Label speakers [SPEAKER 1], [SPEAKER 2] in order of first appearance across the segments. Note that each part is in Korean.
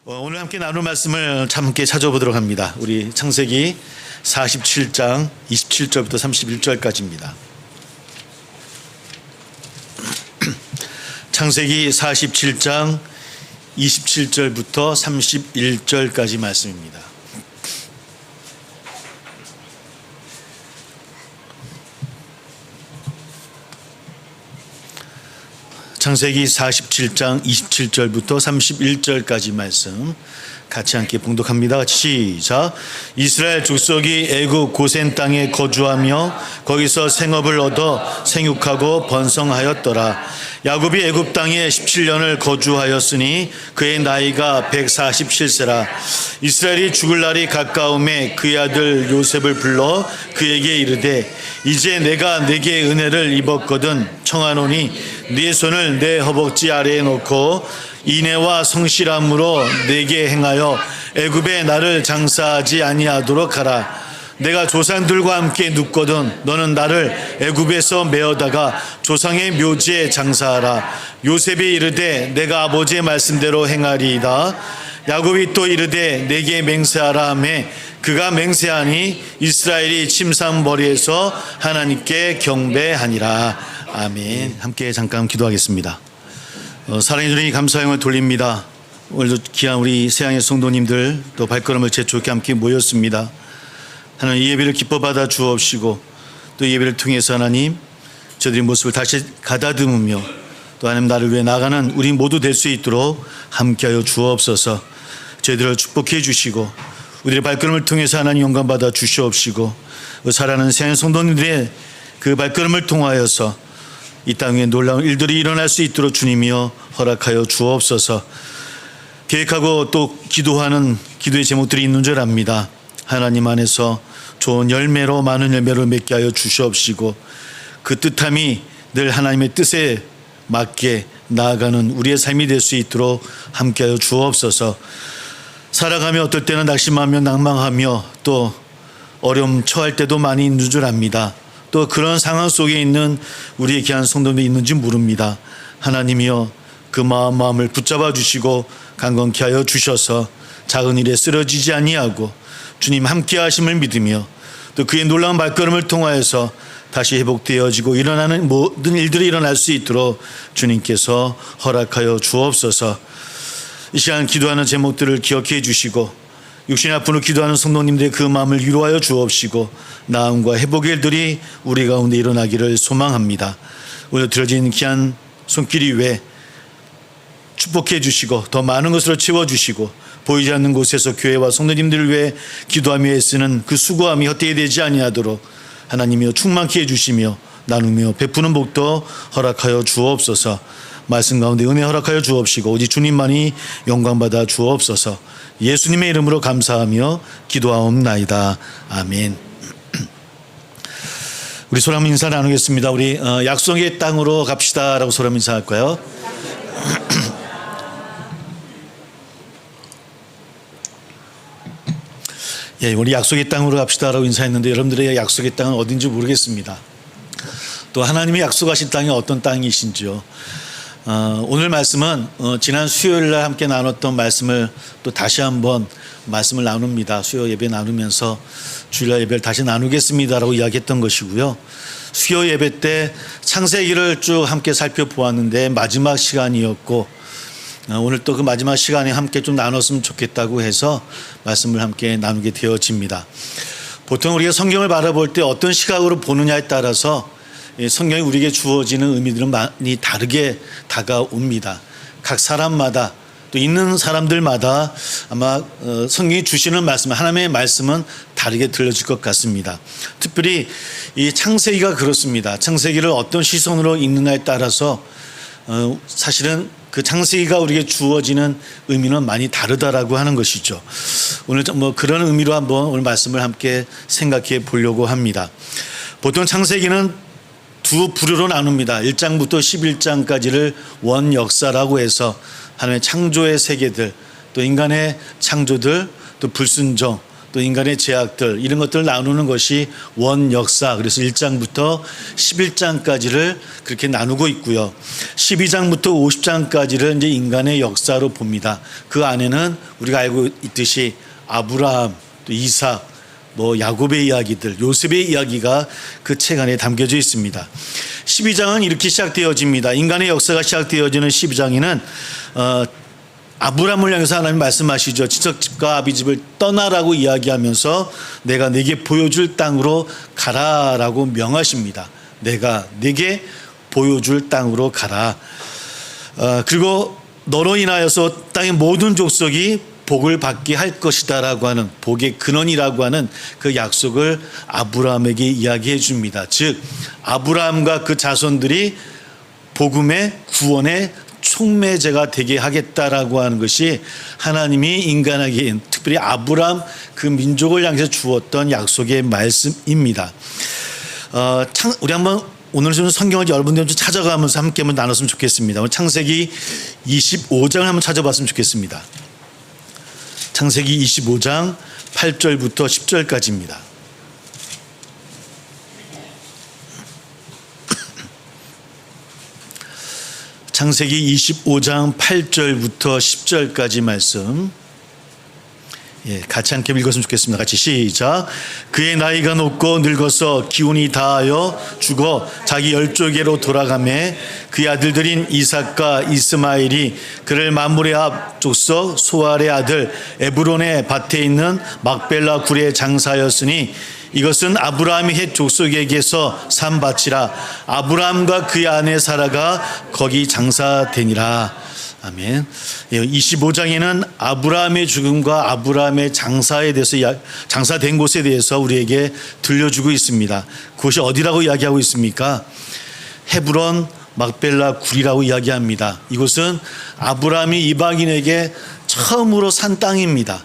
[SPEAKER 1] 오늘 함께 나눌 말씀을 함께 찾아보도록 합니다. 우리 창세기 47장 27절부터 31절까지입니다. 창세기 47장 27절부터 31절까지 말씀입니다. 창세기 47장 27절부터 31절까지 말씀 같이 함께 봉독합니다. 시작. 이스라엘 족속이 애굽 고센 땅에 거주하며 거기서 생업을 얻어 생육하고 번성하였더라. 야곱이 애굽 땅에 17년을 거주하였으니 그의 나이가 147세라. 이스라엘이 죽을 날이 가까움에 그의 아들 요셉을 불러 그에게 이르되 이제 내가 네게 은혜를 입었거든 청하노니 네 손을 내 허벅지 아래에 놓고 인애와 성실함으로 내게 행하여 애굽에 나를 장사하지 아니하도록 하라. 내가 조상들과 함께 눕거든 너는 나를 애굽에서 메어다가 조상의 묘지에 장사하라. 요셉이 이르되 내가 아버지의 말씀대로 행하리이다. 야곱이 또 이르되 내게 맹세하라 하며 그가 맹세하니 이스라엘이 침상머리에서 하나님께 경배하니라. 아멘. 함께 잠깐 기도하겠습니다. 사랑해 주님 감사 영을 돌립니다. 오늘도 귀한 우리 세상의 성도님들 또 발걸음을 재촉해 함께 모였습니다. 하나님 이 예배를 기뻐 받아 주옵시고 또 이 예배를 통해서 하나님 저들의 모습을 다시 가다듬으며 또 하나님 나를 위해 나가는 우리 모두 될 수 있도록 함께하여 주옵소서. 저희들을 축복해 주시고 우리의 발걸음을 통해서 하나님 영광 받아 주시옵시고 살아가는 세상의 성도님들의 그 발걸음을 통하여서 이 땅에 놀라운 일들이 일어날 수 있도록 주님이여 허락하여 주옵소서. 계획하고 또 기도하는 기도의 제목들이 있는 줄 압니다. 하나님 안에서 좋은 열매로 많은 열매를 맺게 하여 주시옵시고 그 뜻함이 늘 하나님의 뜻에 맞게 나아가는 우리의 삶이 될 수 있도록 함께하여 주옵소서. 살아가며 어떨 때는 낙심하며 낭망하며 또 어려움 처할 때도 많이 있는 줄 압니다. 또 그런 상황 속에 있는 우리의 귀한 성도들이 있는지 모릅니다. 하나님이여 그 마음을 붙잡아 주시고 강건케 하여 주셔서 작은 일에 쓰러지지 아니하고 주님 함께 하심을 믿으며 또 그의 놀라운 발걸음을 통하여서 다시 회복되어지고 일어나는 모든 일들이 일어날 수 있도록 주님께서 허락하여 주옵소서. 이 시간 기도하는 제목들을 기억해 주시고 육신의 아픔으로 기도하는 성도님들의 그 마음을 위로하여 주옵시고 나음과 회복의 일들이 우리 가운데 일어나기를 소망합니다. 오늘 들어진 귀한 손길이 외에 축복해 주시고 더 많은 것으로 채워주시고 보이지 않는 곳에서 교회와 성도님들을 위해 기도하며 애쓰는 그 수고함이 헛되이 되지 아니하도록 하나님이여 충만케 해주시며 나누며 베푸는 복도 허락하여 주옵소서. 말씀 가운데 은혜 허락하여 주옵시고 오직 주님만이 영광받아 주옵소서. 예수님의 이름으로 감사하며 기도하옵나이다. 아멘. 우리 소람 인사 나누겠습니다. 우리 약속의 땅으로 갑시다 라고 소람 인사할까요? 예, 우리 약속의 땅으로 갑시다 라고 인사했는데 여러분들의 약속의 땅은 어딘지 모르겠습니다. 또 하나님이 약속하신 땅이 어떤 땅이신지요. 오늘 말씀은 지난 수요일 날 함께 나눴던 말씀을 또 다시 한번 말씀을 나눕니다. 수요 예배 나누면서 주일날 예배를 다시 나누겠습니다라고 이야기했던 것이고요. 수요 예배 때 창세기를 쭉 함께 살펴보았는데 마지막 시간이었고 오늘 또 그 마지막 시간에 함께 좀 나눴으면 좋겠다고 해서 말씀을 함께 나누게 되어집니다. 보통 우리가 성경을 바라볼 때 어떤 시각으로 보느냐에 따라서 성경이 우리에게 주어지는 의미들은 많이 다르게 다가옵니다. 각 사람마다 또 있는 사람들마다 아마 성경이 주시는 말씀, 하나님의 말씀은 다르게 들려질 것 같습니다. 특별히 이 창세기가 그렇습니다. 창세기를 어떤 시선으로 읽느냐에 따라서 사실은 그 창세기가 우리에게 주어지는 의미는 많이 다르다라고 하는 것이죠. 오늘 그런 의미로 한번 오늘 말씀을 함께 생각해 보려고 합니다. 보통 창세기는 두 부류로 나눕니다. 1장부터 11장까지를 원역사라고 해서 하나님의 창조의 세계들, 또 인간의 창조들, 또 불순종, 또 인간의 죄악들 이런 것들을 나누는 것이 원역사, 그래서 1장부터 11장까지를 그렇게 나누고 있고요. 12장부터 50장까지를 이제 인간의 역사로 봅니다. 그 안에는 우리가 알고 있듯이 아브라함, 또 이삭, 야곱의 이야기들, 요셉의 이야기가 그 책 안에 담겨져 있습니다. 12장은 이렇게 시작되어집니다. 인간의 역사가 시작되어지는 12장에는 아브라함을 향해서 하나님 말씀하시죠. 친척집과 아비집을 떠나라고 이야기하면서 내가 네게 보여줄 땅으로 가라라고 명하십니다. 내가 네게 보여줄 땅으로 가라. 그리고 너로 인하여서 땅의 모든 족속이 복을 받게 할 것이다 라고 하는 복의 근원이라고 하는 그 약속을 아브라함에게 이야기해 줍니다. 즉 아브라함과 그 자손들이 복음의 구원의 촉매제가 되게 하겠다라고 하는 것이 하나님이 인간에게, 특별히 아브라함 그 민족을 향해서 주었던 약속의 말씀입니다. 우리 한번 오늘 좀 성경을 여러분들 좀 찾아가면서 함께 한번 나눴으면 좋겠습니다. 창세기 25장을 한번 찾아봤으면 좋겠습니다. 창세기 25장 8절부터 10절까지입니다. 창세기 25장 8절부터 10절까지 말씀 같이 함께 읽었으면 좋겠습니다. 같이 시작. 그의 나이가 높고 늙어서 기운이 다하여 죽어 자기 열조에게로 돌아가매 그의 아들들인 이삭과 이스마엘이 그를 마므레 앞 족속 소알의 아들 에브론의 밭에 있는 막벨라 굴의 장사였으니 이것은 아브라함이 헷 족속에게서 산 밭이라. 아브라함과 그의 아내 사라가 거기 장사되니라. 아멘. 25장에는 아브라함의 죽음과 아브라함의 장사에 대해서 장사된 곳에 대해서 우리에게 들려주고 있습니다. 그것이 어디라고 이야기하고 있습니까? 헤브론 막벨라 굴이라고 이야기합니다. 이곳은 아브라함이 이방인에게 처음으로 산 땅입니다.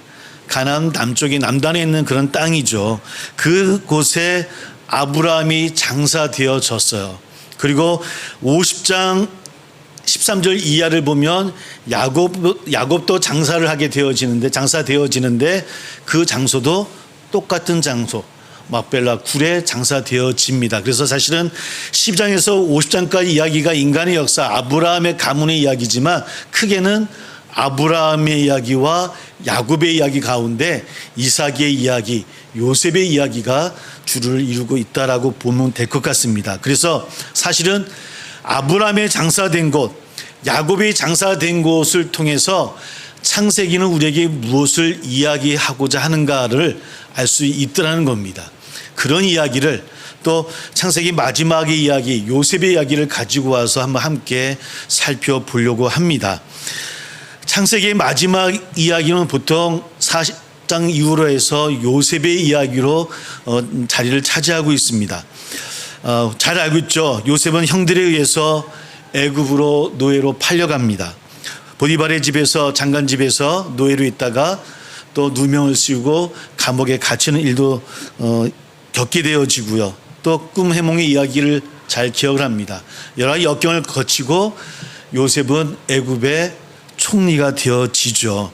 [SPEAKER 1] 가나안 남쪽의 남단에 있는 그런 땅이죠. 그곳에 아브라함이 장사되어졌어요. 그리고 50장 13절 이하를 보면 야곱도 장사를 하게 장사되어지는데 그 장소도 똑같은 장소 막벨라 굴에 장사되어집니다. 그래서 사실은 10장에서 50장까지 이야기가 인간의 역사 아브라함의 가문의 이야기지만 크게는 아브라함의 이야기와 야곱의 이야기 가운데 이삭의 이야기, 요셉의 이야기가 주를 이루고 있다라고 보면 될 것 같습니다. 그래서 사실은 아브라함의 장사된 곳, 야곱의 장사된 곳을 통해서 창세기는 우리에게 무엇을 이야기하고자 하는가를 알 수 있더라는 겁니다. 그런 이야기를 또 창세기 마지막의 이야기, 요셉의 이야기를 가지고 와서 한번 함께 살펴보려고 합니다. 창세기의 마지막 이야기는 보통 40장 이후로 해서 요셉의 이야기로 자리를 차지하고 있습니다. 잘 알고 있죠. 요셉은 형들에 의해서 애굽으로 노예로 팔려갑니다. 보디발의 집에서 장관 집에서 노예로 있다가 또 누명을 씌우고 감옥에 갇히는 일도 겪게 되어지고요. 또 꿈 해몽의 이야기를 잘 기억을 합니다. 여러 가지 역경을 거치고 요셉은 애굽의 총리가 되어지죠.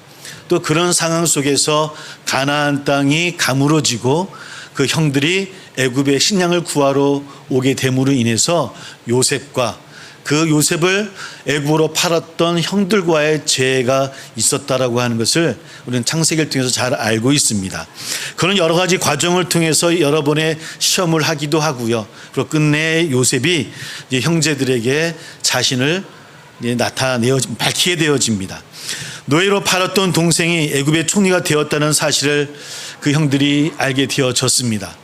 [SPEAKER 1] 또 그런 상황 속에서 가나안 땅이 가물어지고 그 형들이 애굽의 식량을 구하러 오게 됨으로 인해서 요셉과 그 요셉을 애굽으로 팔았던 형들과의 재해가 있었다라고 하는 것을 우리는 창세기를 통해서 잘 알고 있습니다. 그런 여러 가지 과정을 통해서 여러 번의 시험을 하기도 하고요. 그리고 끝내 요셉이 이제 형제들에게 자신을 밝히게 되어집니다. 노예로 팔았던 동생이 애굽의 총리가 되었다는 사실을 그 형들이 알게 되어졌습니다.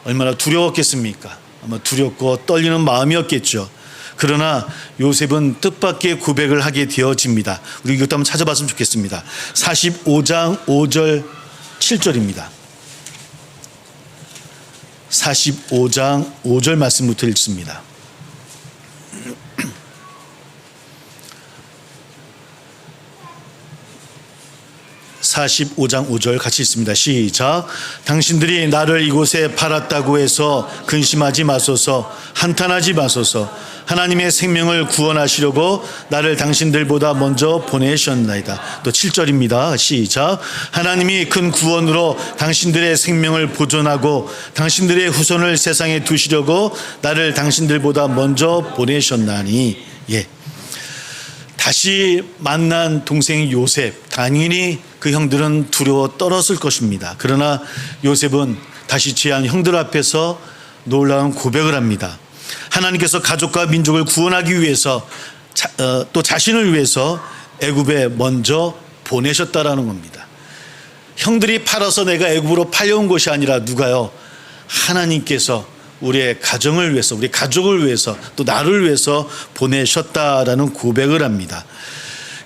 [SPEAKER 1] 얼마나 두려웠겠습니까? 아마 두렵고 떨리는 마음이었겠죠. 그러나 요셉은 뜻밖의 고백을 하게 되어집니다. 우리 이것도 한번 찾아봤으면 좋겠습니다. 45장 5절 7절입니다. 45장 5절 말씀부터 읽습니다. 45장 5절 같이 읽습니다. 시작. 당신들이 나를 이곳에 팔았다고 해서 근심하지 마소서. 한탄하지 마소서. 하나님의 생명을 구원하시려고 나를 당신들보다 먼저 보내셨나이다. 또 7절입니다. 시작. 하나님이 큰 구원으로 당신들의 생명을 보존하고 당신들의 후손을 세상에 두시려고 나를 당신들보다 먼저 보내셨나니. 예. 다시 만난 동생 요셉, 당연히 그 형들은 두려워 떨었을 것입니다. 그러나 요셉은 다시 취한 형들 앞에서 놀라운 고백을 합니다. 하나님께서 가족과 민족을 구원하기 위해서 또 자신을 위해서 애굽에 먼저 보내셨다라는 겁니다. 형들이 팔아서 내가 애굽으로 팔려온 것이 아니라 누가요? 하나님께서 우리의 가정을 위해서, 우리 가족을 위해서, 또 나를 위해서 보내셨다라는 고백을 합니다.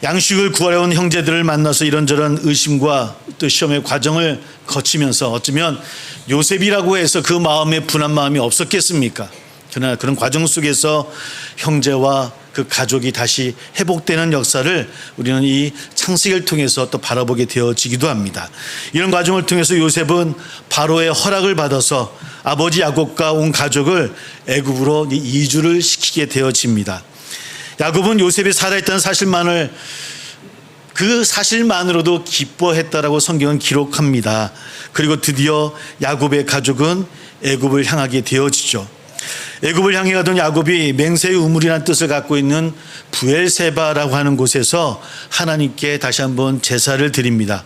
[SPEAKER 1] 양식을 구하려온 형제들을 만나서 이런저런 의심과 또 시험의 과정을 거치면서 어쩌면 요셉이라고 해서 그 마음에 분한 마음이 없었겠습니까? 그러나 그런 과정 속에서 형제와 그 가족이 다시 회복되는 역사를 우리는 이 창세기를 통해서 또 바라보게 되어지기도 합니다. 이런 과정을 통해서 요셉은 바로의 허락을 받아서 아버지 야곱과 온 가족을 애굽으로 이주를 시키게 되어집니다. 야곱은 요셉이 살아있다는 사실만을 그 사실만으로도 기뻐했다라고 성경은 기록합니다. 그리고 드디어 야곱의 가족은 애굽을 향하게 되어지죠. 애굽을 향해 가던 야곱이 맹세의 우물이라는 뜻을 갖고 있는 브엘세바라고 하는 곳에서 하나님께 다시 한번 제사를 드립니다.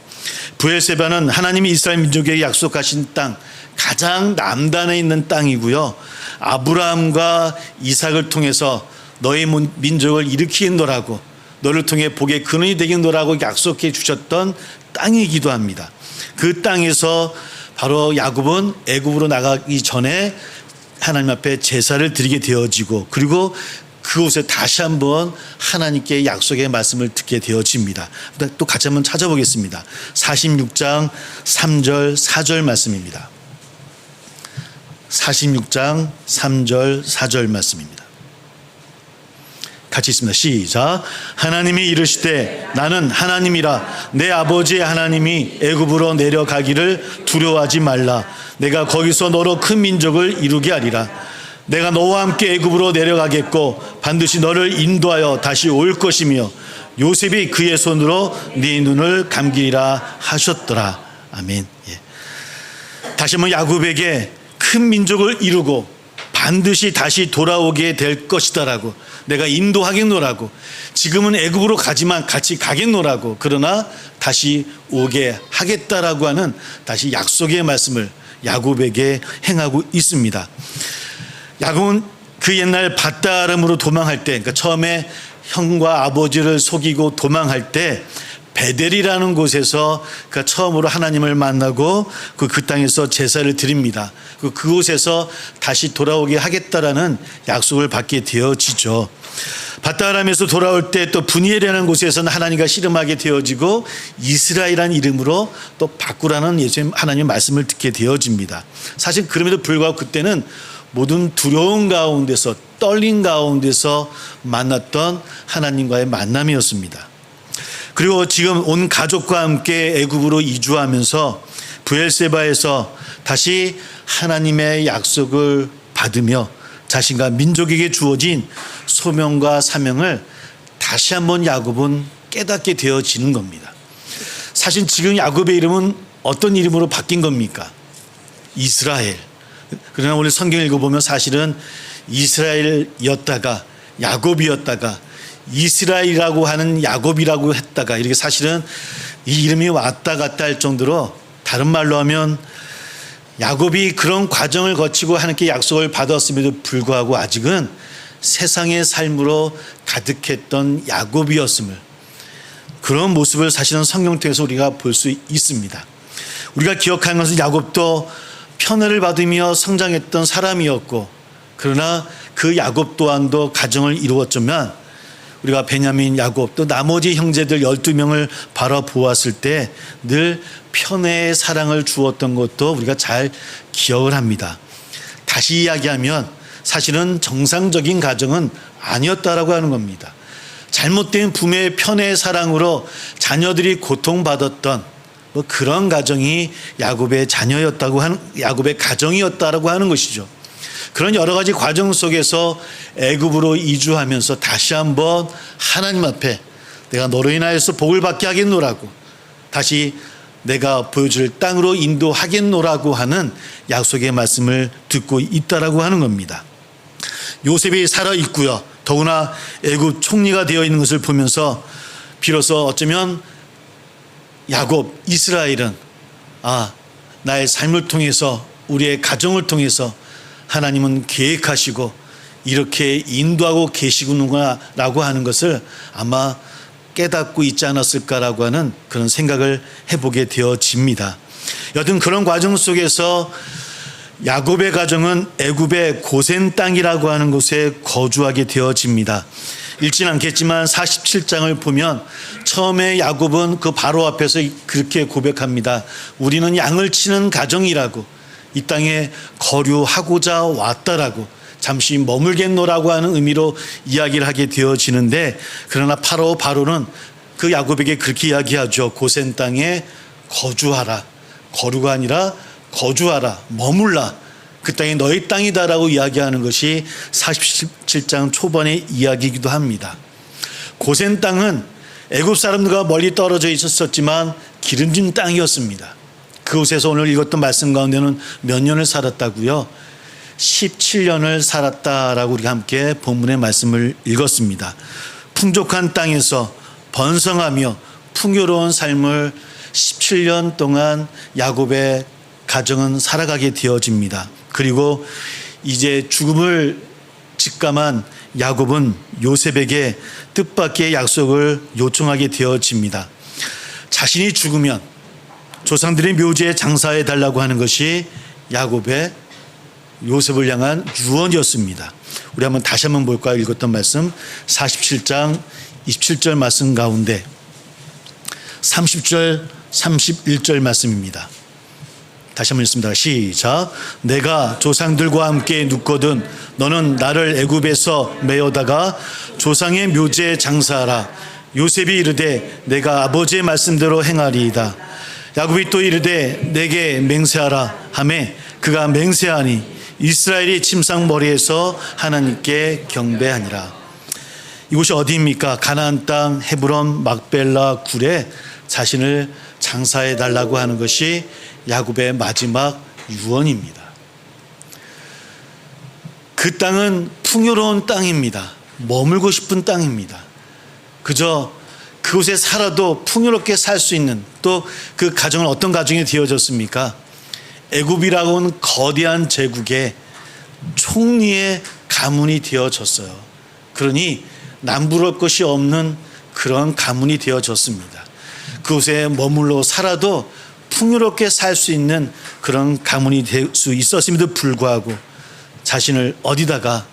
[SPEAKER 1] 브엘세바는 하나님이 이스라엘 민족에게 약속하신 땅, 가장 남단에 있는 땅이고요. 아브라함과 이삭을 통해서 너의 민족을 일으키겠노라고, 너를 통해 복의 근원이 되겠노라고 약속해 주셨던 땅이기도 합니다. 그 땅에서 바로 야곱은 애굽으로 나가기 전에 하나님 앞에 제사를 드리게 되어지고, 그리고 그곳에 다시 한번 하나님께 약속의 말씀을 듣게 되어집니다. 또 같이 한번 찾아보겠습니다. 46장 3절 4절 말씀입니다. 46장 3절 4절 말씀입니다. 같이 있습니다. 시작. 하나님이 이르시되 나는 하나님이라. 내 아버지의 하나님이 애굽으로 내려가기를 두려워하지 말라. 내가 거기서 너로 큰 민족을 이루게 하리라. 내가 너와 함께 애굽으로 내려가겠고 반드시 너를 인도하여 다시 올 것이며 요셉이 그의 손으로 네 눈을 감기리라 하셨더라. 아멘. 예. 다시 한번 야곱에게 큰 민족을 이루고 반드시 다시 돌아오게 될 것이다라고, 내가 인도하겠노라고, 지금은 애굽으로 가지만 같이 가겠노라고, 그러나 다시 오게 하겠다라고 하는 다시 약속의 말씀을 야곱에게 행하고 있습니다. 야곱은 그 옛날 밧다람으로 도망할 때, 그러니까 처음에 형과 아버지를 속이고 도망할 때 베델이라는 곳에서 그러니까 처음으로 하나님을 만나고 그 땅에서 제사를 드립니다. 그곳에서 다시 돌아오게 하겠다라는 약속을 받게 되어지죠. 밧다람에서 돌아올 때 또 브니엘이라는 곳에서는 하나님과 씨름하게 되어지고 이스라엘이라는 이름으로 또 바꾸라는 예수님 하나님의 말씀을 듣게 되어집니다. 사실 그럼에도 불구하고 그때는 모든 두려움 가운데서, 떨림 가운데서 만났던 하나님과의 만남이었습니다. 그리고 지금 온 가족과 함께 애굽으로 이주하면서 브엘세바에서 다시 하나님의 약속을 받으며 자신과 민족에게 주어진 소명과 사명을 다시 한번 야곱은 깨닫게 되어지는 겁니다. 사실 지금 야곱의 이름은 어떤 이름으로 바뀐 겁니까? 이스라엘. 그러나 오늘 성경 읽어보면 사실은 이스라엘이었다가 야곱이었다가 이스라엘이라고 하는 야곱이라고 했다가 이렇게 사실은 이 이름이 왔다 갔다 할 정도로, 다른 말로 하면 야곱이 그런 과정을 거치고 하나님께 약속을 받았음에도 불구하고 아직은 세상의 삶으로 가득했던 야곱이었음을, 그런 모습을 사실은 성경 통해서 우리가 볼 수 있습니다. 우리가 기억하는 것은 야곱도 편애를 받으며 성장했던 사람이었고, 그러나 그 야곱 또한도 가정을 이루었지만 우리가 베냐민, 야곱 또 나머지 형제들 12명을 바라보았을 때 늘 편애의 사랑을 주었던 것도 우리가 잘 기억을 합니다. 다시 이야기하면 사실은 정상적인 가정은 아니었다라고 하는 겁니다. 잘못된 부모의 편애의 사랑으로 자녀들이 고통받았던, 뭐 그런 가정이 야곱의 자녀였다고 하는, 야곱의 가정이었다라고 하는 것이죠. 그런 여러 가지 과정 속에서 애굽으로 이주하면서 다시 한번 하나님 앞에 내가 너로 인하여서 복을 받게 하겠노라고, 다시 내가 보여줄 땅으로 인도하겠노라고 하는 약속의 말씀을 듣고 있다라고 하는 겁니다. 요셉이 살아 있고요, 더구나 애굽 총리가 되어 있는 것을 보면서 비로소 어쩌면 야곱, 이스라엘은 나의 삶을 통해서, 우리의 가정을 통해서 하나님은 계획하시고 이렇게 인도하고 계시구나라고 하는 것을 아마 깨닫고 있지 않았을까라고 하는 그런 생각을 해보게 되어집니다. 여튼 그런 과정 속에서 야곱의 가정은 애굽의 고센 땅이라고 하는 곳에 거주하게 되어집니다. 읽지는 않겠지만 47장을 보면 처음에 야곱은 그 바로 앞에서 그렇게 고백합니다. 우리는 양을 치는 가정이라고, 이 땅에 거류하고자 왔다라고, 잠시 머물겠노라고 하는 의미로 이야기를 하게 되어지는데, 그러나 바로는 그 야곱에게 그렇게 이야기하죠. 고센 땅에 거주하라. 거류가 아니라 거주하라, 머물라. 그 땅이 너희 땅이다라고 이야기하는 것이 47장 초반의 이야기이기도 합니다. 고센 땅은 애굽 사람들과 멀리 떨어져 있었지만 기름진 땅이었습니다. 그곳에서 오늘 읽었던 말씀 가운데는 몇 년을 살았다고요? 17년을 살았다라고 우리가 함께 본문의 말씀을 읽었습니다. 풍족한 땅에서 번성하며 풍요로운 삶을 17년 동안 야곱의 가정은 살아가게 되어집니다. 그리고 이제 죽음을 직감한 야곱은 요셉에게 뜻밖의 약속을 요청하게 되어집니다. 자신이 죽으면 조상들의 묘지에 장사해 달라고 하는 것이 야곱의 요셉을 향한 유언이었습니다. 우리 다시 한번 볼까요? 읽었던 말씀 47장 27절 말씀 가운데 30절 31절 말씀입니다. 다시 한번 읽습니다. 시작. 내가 조상들과 함께 눕거든 너는 나를 애굽에서 메어다가 조상의 묘지에 장사하라. 요셉이 이르되 내가 아버지의 말씀대로 행하리이다. 야곱이 또 이르되 내게 맹세하라 하매 그가 맹세하니 이스라엘이 침상머리에서 하나님께 경배하니라. 이곳이 어디입니까? 가나안 땅 헤브론 막벨라 굴에 자신을 장사해 달라고 하는 것이 야곱의 마지막 유언입니다. 그 땅은 풍요로운 땅입니다. 머물고 싶은 땅입니다. 그저 그곳에 살아도 풍요롭게 살 수 있는, 또 그 가정은 어떤 가정이 되어졌습니까? 애굽이라고 하는 거대한 제국의 총리의 가문이 되어졌어요. 그러니 남부러울 것이 없는 그런 가문이 되어졌습니다. 그곳에 머물러 살아도 풍요롭게 살 수 있는 그런 가문이 될 수 있었음에도 불구하고 자신을 어디다가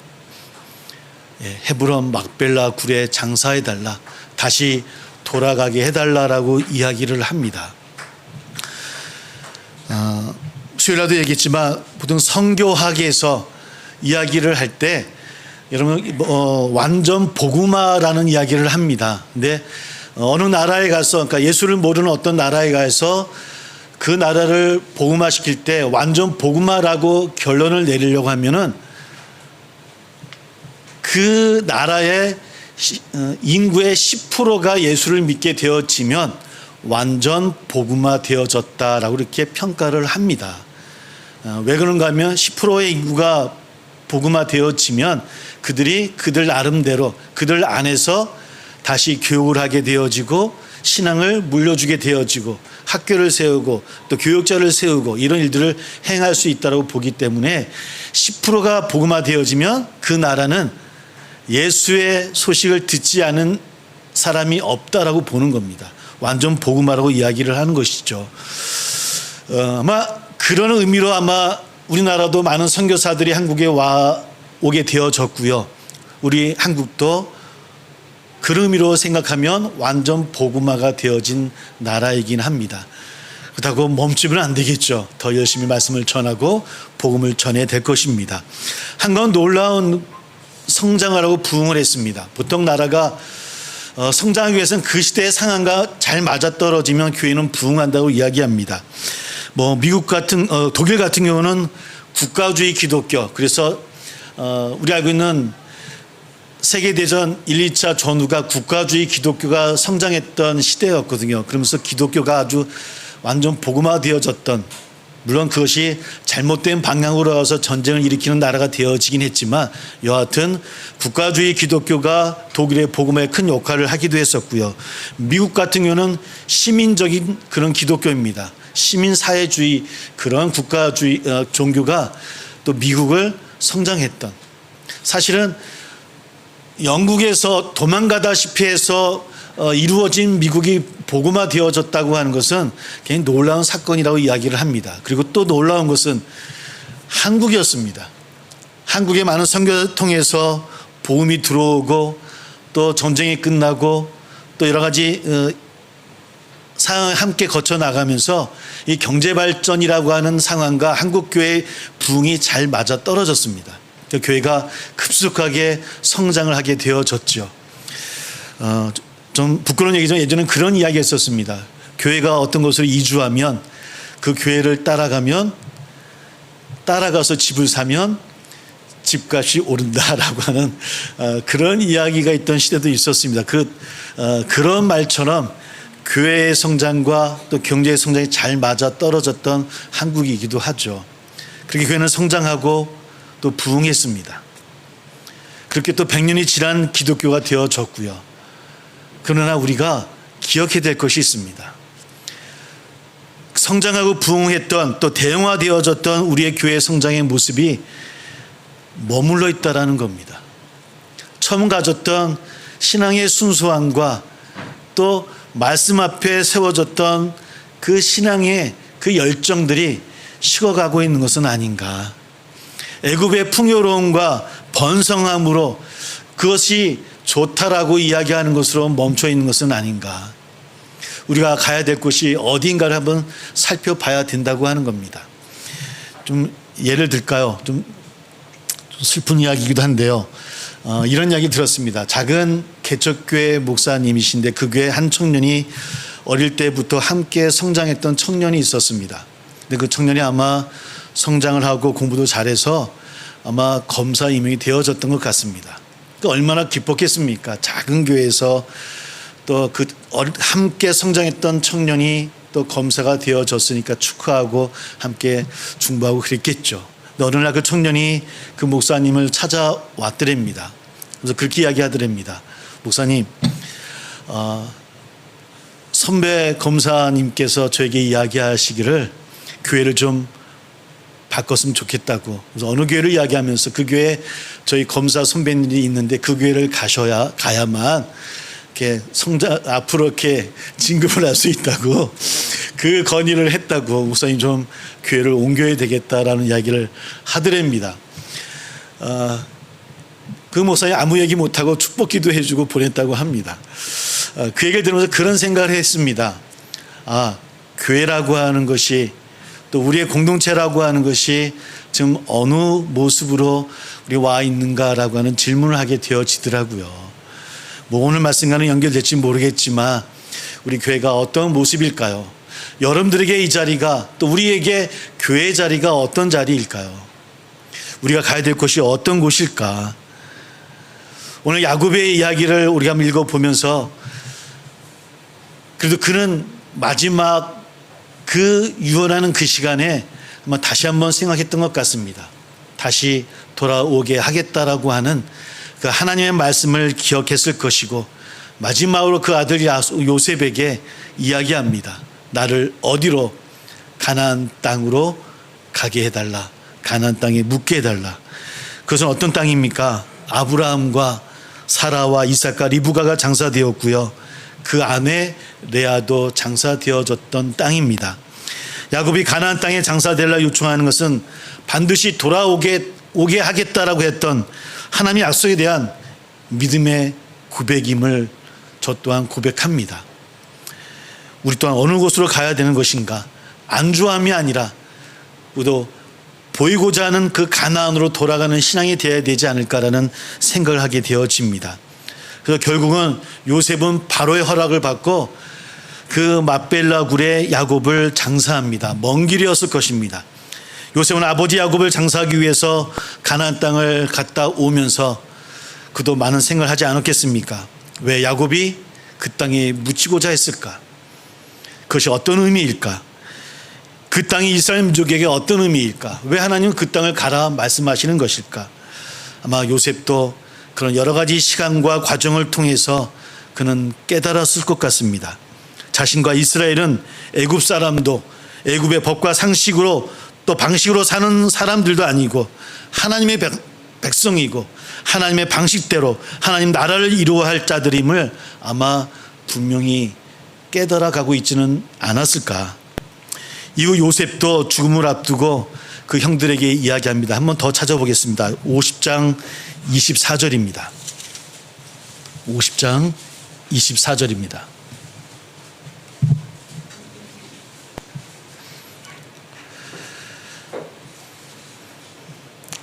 [SPEAKER 1] 헤브론 막벨라 굴에 장사해달라, 다시 돌아가게 해달라라고 이야기를 합니다. 수요일에도 얘기했지만 보통 성교학에서 이야기를 할 때 여러분 완전 복음화라는 이야기를 합니다. 근데 어느 나라에 가서, 그러니까 예수를 모르는 어떤 나라에 가서 그 나라를 복음화시킬 때 완전 복음화라고 결론을 내리려고 하면은 그 나라의 인구의 10%가 예수를 믿게 되어지면 완전 복음화 되어졌다라고 이렇게 평가를 합니다. 왜 그런가 하면 10%의 인구가 복음화 되어지면 그들이 그들 나름대로 그들 안에서 다시 교육을 하게 되어지고 신앙을 물려주게 되어지고 학교를 세우고 또 교육자를 세우고 이런 일들을 행할 수 있다고 보기 때문에 10%가 복음화 되어지면 그 나라는 예수의 소식을 듣지 않은 사람이 없다라고 보는 겁니다. 완전 복음화라고 이야기를 하는 것이죠. 아마 그런 의미로 아마 우리나라도 많은 선교사들이 한국에 오게 되어졌고요. 우리 한국도 그런 의미로 생각하면 완전 복음화가 되어진 나라이긴 합니다. 그렇다고 멈추면 안 되겠죠. 더 열심히 말씀을 전하고 복음을 전해야 될 것입니다. 한건 놀라운 성장을 하고 부흥을 했습니다. 보통 나라가 성장하기 위해서는 그 시대의 상황과 잘 맞아떨어지면 교회는 부흥한다고 이야기합니다. 미국 같은 독일 같은 경우는 국가주의 기독교, 그래서 우리 알고 있는 세계대전 1, 2차 전후가 국가주의 기독교가 성장했던 시대였거든요. 그러면서 기독교가 아주 완전 복음화되어졌던, 물론 그것이 잘못된 방향으로 가서 전쟁을 일으키는 나라가 되어지긴 했지만 여하튼 국가주의 기독교가 독일의 복음화에 큰 역할을 하기도 했었고요. 미국 같은 경우는 시민적인 그런 기독교입니다. 시민사회주의 그런 국가주의 종교가 또 미국을 성장했던, 사실은 영국에서 도망가다시피 해서 이루어진 미국이 복음화되어졌다고 하는 것은 굉장히 놀라운 사건이라고 이야기를 합니다. 그리고 또 놀라운 것은 한국이었습니다. 한국의 많은 선교를 통해서 복음이 들어오고 또 전쟁이 끝나고 또 여러 가지 상황을 함께 거쳐 나가면서 이 경제 발전이라고 하는 상황과 한국 교회의 부흥이 잘 맞아 떨어졌습니다. 교회가 급속하게 성장을 하게 되어졌죠. 좀 부끄러운 얘기죠. 예전에는 그런 이야기가 있었습니다. 교회가 어떤 곳으로 이주하면 그 교회를 따라가서 집을 사면 집값이 오른다라고 하는 그런 이야기가 있던 시대도 있었습니다. 그런 말처럼 교회의 성장과 또 경제의 성장이 잘 맞아 떨어졌던 한국이기도 하죠. 그렇게 교회는 성장하고 또 부흥했습니다. 그렇게 또 100년이 지난 기독교가 되어졌고요. 그러나 우리가 기억해야 될 것이 있습니다. 성장하고 부흥했던 또 대형화되어졌던 우리의 교회 성장의 모습이 머물러 있다라는 겁니다. 처음 가졌던 신앙의 순수함과 또 말씀 앞에 세워졌던 그 신앙의 그 열정들이 식어가고 있는 것은 아닌가. 애굽의 풍요로움과 번성함으로 그것이 좋다라고 이야기하는 것으로 멈춰 있는 것은 아닌가. 우리가 가야 될 곳이 어디인가를 한번 살펴봐야 된다고 하는 겁니다. 좀 예를 들까요? 좀 슬픈 이야기이기도 한데요. 이런 이야기 들었습니다. 작은 개척교회 목사님이신데 그 교회 한 청년이 어릴 때부터 함께 성장했던 청년이 있었습니다. 근데 그 청년이 아마 성장을 하고 공부도 잘해서 아마 검사 임용이 되어졌던 것 같습니다. 얼마나 기뻤겠습니까? 작은 교회에서 또 그 함께 성장했던 청년이 또 검사가 되어졌으니까 축하하고 함께 중보하고 그랬겠죠. 어느 날 그 청년이 그 목사님을 찾아왔더랍니다. 그래서 그렇게 이야기하더랍니다. 목사님, 선배 검사님께서 저에게 이야기하시기를 교회를 좀 바꿨으면 좋겠다고. 그래서 어느 교회를 이야기하면서 그 교회에 저희 검사 선배님이 있는데 그 교회를 가야만 이렇게 앞으로 이렇게 진급을 할 수 있다고 그 건의를 했다고. 목사님 좀 교회를 옮겨야 되겠다라는 이야기를 하더랍니다. 그 목사님 아무 얘기 못하고 축복기도 해주고 보냈다고 합니다. 그 얘기를 들으면서 그런 생각을 했습니다. 교회라고 하는 것이 또 우리의 공동체라고 하는 것이 지금 어느 모습으로 우리 와 있는가라고 하는 질문을 하게 되어지더라고요. 오늘 말씀과는 연결될지 모르겠지만 우리 교회가 어떤 모습일까요? 여러분들에게 이 자리가 또 우리에게 교회 자리가 어떤 자리일까요? 우리가 가야 될 곳이 어떤 곳일까? 오늘 야곱의 이야기를 우리가 한번 읽어보면서 그래도 그는 마지막 그 유언하는 그 시간에 아마 다시 한번 생각했던 것 같습니다. 다시 돌아오게 하겠다라고 하는 그 하나님의 말씀을 기억했을 것이고 마지막으로 그 아들 요셉에게 이야기합니다. 나를 어디로? 가나안 땅으로 가게 해달라. 가나안 땅에 묵게 해달라. 그것은 어떤 땅입니까? 아브라함과 사라와 이삭과 리브가가 장사되었고요. 그 안에 레아도 장사되어졌던 땅입니다. 야곱이 가나안 땅에 장사되려 요청하는 것은 반드시 돌아오게 하겠다라고 했던 하나님의 약속에 대한 믿음의 고백임을 저 또한 고백합니다. 우리 또한 어느 곳으로 가야 되는 것인가? 안주함이 아니라 우리도 보이고자 하는 그 가나안으로 돌아가는 신앙이 되어야 되지 않을까라는 생각을 하게 되어집니다. 그래서 결국은 요셉은 바로의 허락을 받고 그 막벨라 굴에 야곱을 장사합니다. 먼 길이었을 것입니다. 요셉은 아버지 야곱을 장사하기 위해서 가나안 땅을 갔다 오면서 그도 많은 생각을 하지 않았겠습니까? 왜 야곱이 그 땅에 묻히고자 했을까? 그것이 어떤 의미일까? 그 땅이 이스라엘 민족에게 어떤 의미일까? 왜 하나님은 그 땅을 가라 말씀하시는 것일까? 아마 요셉도 그런 여러 가지 시간과 과정을 통해서 그는 깨달았을 것 같습니다. 자신과 이스라엘은 애굽 사람도 애굽의 법과 상식으로 또 방식으로 사는 사람들도 아니고 하나님의 백성이고 하나님의 방식대로 하나님 나라를 이루어야 할 자들임을 아마 분명히 깨달아 가고 있지는 않았을까. 이후 요셉도 죽음을 앞두고 그 형들에게 이야기합니다. 한번 더 찾아보겠습니다. 50장 24절입니다. 50장 24절입니다.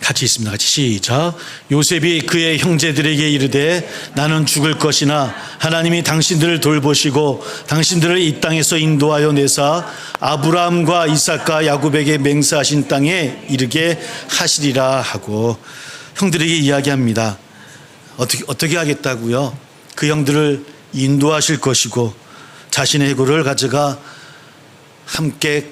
[SPEAKER 1] 같이 있습니다. 같이 시작. 요셉이 그의 형제들에게 이르되 나는 죽을 것이나 하나님이 당신들을 돌보시고 당신들을 이 땅에서 인도하여 내사 아브라함과 이삭과 야곱에게 맹세하신 땅에 이르게 하시리라 하고 형들에게 이야기합니다. 어떻게 하겠다고요? 그 형들을 인도하실 것이고 자신의 해골을 가져가 함께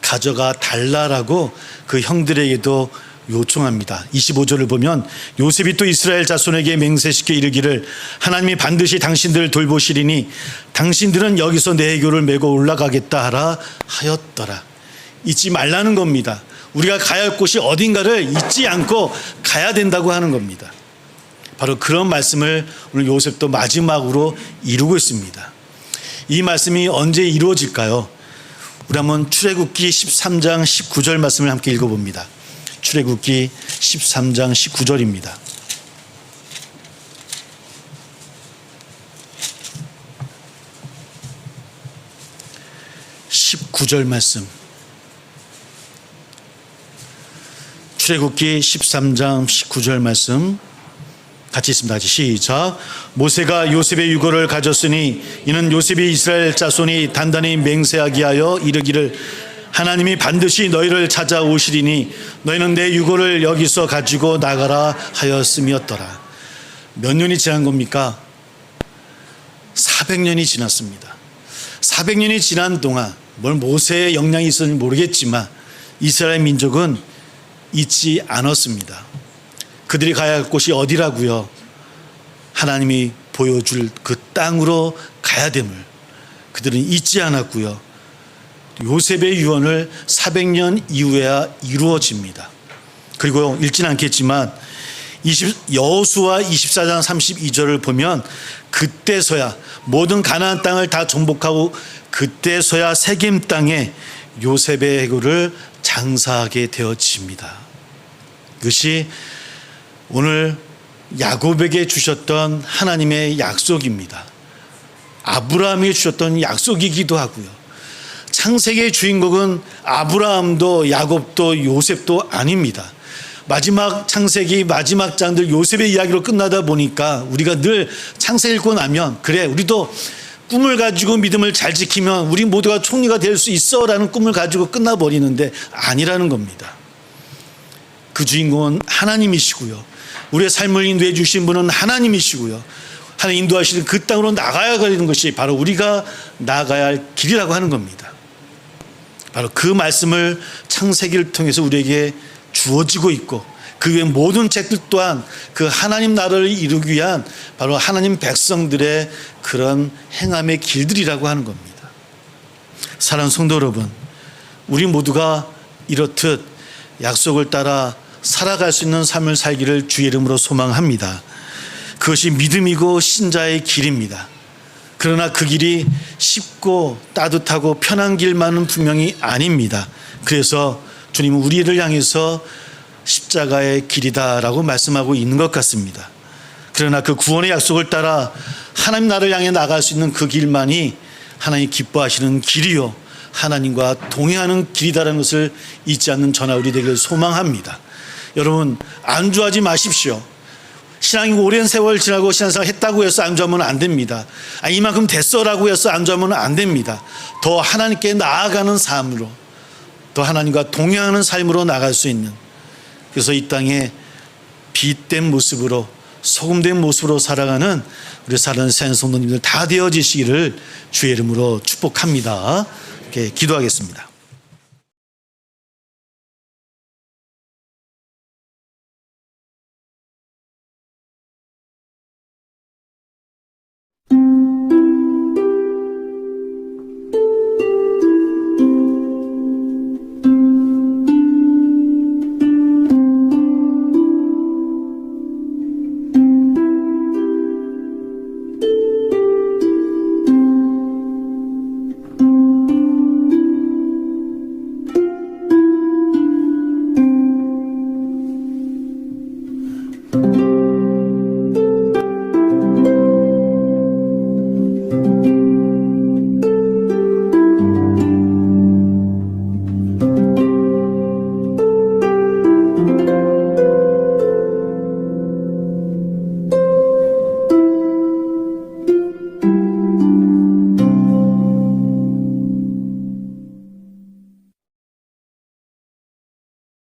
[SPEAKER 1] 가져가 달라라고 그 형들에게도 요청합니다. 25절을 보면 요셉이 또 이스라엘 자손에게 맹세시켜 이르기를 하나님이 반드시 당신들을 돌보시리니 당신들은 여기서 내 해교를 메고 올라가겠다 하라 하였더라. 잊지 말라는 겁니다. 우리가 가야 할 곳이 어딘가를 잊지 않고 가야 된다고 하는 겁니다. 바로 그런 말씀을 오늘 요셉도 마지막으로 이루고 있습니다. 이 말씀이 언제 이루어질까요? 우리 한번 출애굽기 13장 19절 말씀을 함께 읽어봅니다. 출애굽기 13장 19절입니다. 말씀. 출애굽기 13장 19절 말씀 같이 있습니다. 같이 시작. 모세가 요셉의 유고를 가졌으니 이는 요셉이 이스라엘 자손이 단단히 맹세하게 하여 이르기를 하나님이 반드시 너희를 찾아오시리니 너희는 내 유고를 여기서 가지고 나가라 하였음이었더라. 몇 년이 지난 겁니까? 400년이 지났습니다. 400년이 지난 동안 뭘 모세의 영향이 있었는지 모르겠지만 이스라엘 민족은 잊지 않았습니다. 그들이 가야 할 곳이 어디라고요? 하나님이 보여줄 그 땅으로 가야 됨을 그들은 잊지 않았고요. 요셉의 유언을 400년 이후에야 이루어집니다. 그리고 읽지는 않겠지만 여호수아 24장 32절을 보면 그때서야 모든 가나안 땅을 다 정복하고 그때서야 세겜 땅에 요셉의 해골을 장사하게 되어집니다. 그것이 오늘 야곱에게 주셨던 하나님의 약속입니다. 아브라함에게 주셨던 약속이기도 하고요. 창세기의 주인공은 아브라함도 야곱도 요셉도 아닙니다. 마지막 창세기 마지막 장들 요셉의 이야기로 끝나다 보니까 우리가 늘 창세기 읽고 나면 그래 우리도 꿈을 가지고 믿음을 잘 지키면 우리 모두가 총리가 될 수 있어 라는 꿈을 가지고 끝나버리는데 아니라는 겁니다. 그 주인공은 하나님이시고요. 우리의 삶을 인도해 주신 분은 하나님이시고요. 하나님 인도하시는 그 땅으로 나가야 하는 것이 바로 우리가 나가야 할 길이라고 하는 겁니다. 바로 그 말씀을 창세기를 통해서 우리에게 주어지고 있고 그 외 모든 책들 또한 그 하나님 나라를 이루기 위한 바로 하나님 백성들의 그런 행함의 길들이라고 하는 겁니다. 사랑하는 성도 여러분, 우리 모두가 이렇듯 약속을 따라 살아갈 수 있는 삶을 살기를 주의 이름으로 소망합니다. 그것이 믿음이고 신자의 길입니다. 그러나 그 길이 쉽고 따뜻하고 편한 길만은 분명히 아닙니다. 그래서 주님은 우리를 향해서 십자가의 길이다라고 말씀하고 있는 것 같습니다. 그러나 그 구원의 약속을 따라 하나님 나라를 향해 나갈 수 있는 그 길만이 하나님 기뻐하시는 길이요 하나님과 동행하는 길이다라는 것을 잊지 않는 저나 우리 되길 소망합니다. 여러분 안주하지 마십시오. 신앙이 오랜 세월 지나고 신앙생활 했다고 해서 안주하면 안 됩니다. 이만큼 됐어라고 해서 안주하면 안 됩니다. 더 하나님께 나아가는 삶으로, 더 하나님과 동행하는 삶으로 나갈 수 있는, 그래서 이 땅에 빛된 모습으로, 소금된 모습으로 살아가는 우리 사랑하는 성도님들 다 되어지시기를 주의 이름으로 축복합니다. 이렇게 기도하겠습니다.